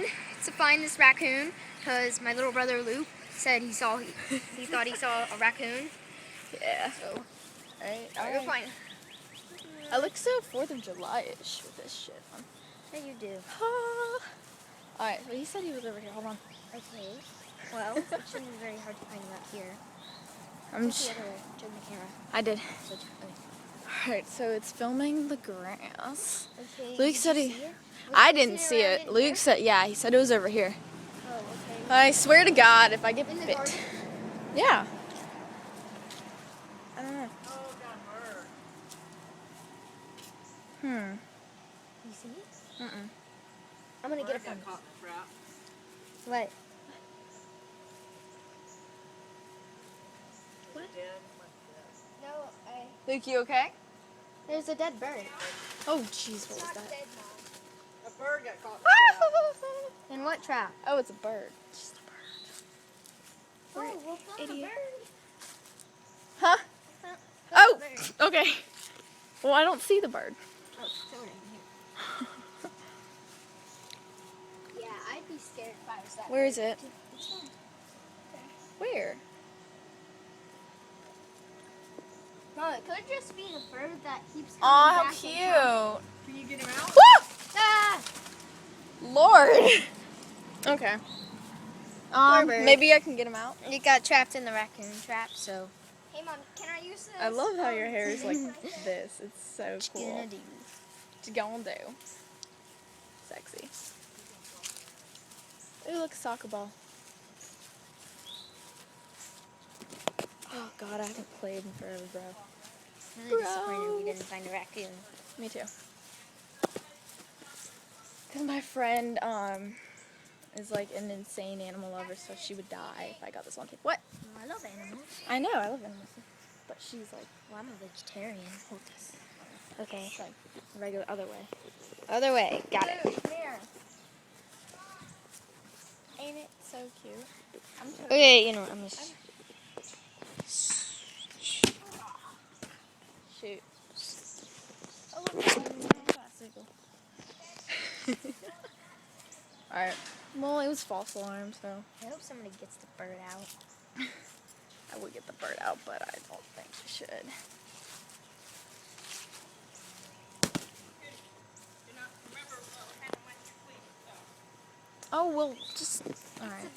trying to find this raccoon because my little brother Luke said he thought he saw a raccoon. Yeah. So, Alright. I'll go find it. I look so 4th of July-ish with this shit on. Yeah, you do. Alright, well, he said he was over here. Hold on. Okay. Well, it shouldn't be very hard to find him up here. I'm Look just... the other way. Turn the camera. I did. So, okay. Alright, so it's filming the grass. Okay. Luke said did you he... see it? I Was didn't it see around it. in Luke here? said, yeah, he said it was over here. Oh, okay. I swear to God, if I get In the bit. garden? Yeah. I don't know. Oh, got bird. You see it? Mm-mm. I'm gonna get a Bird phone. got caught in the trap. What? Dead. No, Luke, you okay? there's a dead bird. Oh, jeez, what was that? A bird got caught in the trap. In what trap? Oh, it's a bird. Just a bird. Oh, well, found a idiot. bird. Huh? Found Oh, a bird. okay. Well, I don't see the bird. Oh, it's over here. Yeah, I'd be scared if I was that Where bird. is it? It's not. Where? No, it could just be the bird that keeps coming Aw, how back and cute. Can you get him out? Woo! Ah! Lord. Okay. Poor bird. Maybe I can get him out. It got trapped in the raccoon trap, so. Hey, Mom, can I use this? I love how your hair is like this. It's so What you cool. gonna do? What you gonna do? Sexy. Ooh, look, a soccer ball. Oh God, I haven't played in forever, bro. I'm really disappointed we didn't find a raccoon. Me too. Cause my friend is like an insane animal lover, so she would die if I got this one tape. What? Oh, I love animals. I know, I love animals, but she's like, Well, I'm a vegetarian. hold this. Okay. It's like regular other way. Other way. Got it. Come here. Ain't it so cute? I'm totally Okay, you know what? I'm just. shoot. Oh, look, Alright. Well, it was false alarm, so I hope somebody gets the bird out. I would get the bird out, but I don't think we should. Oh, well, just... Alright.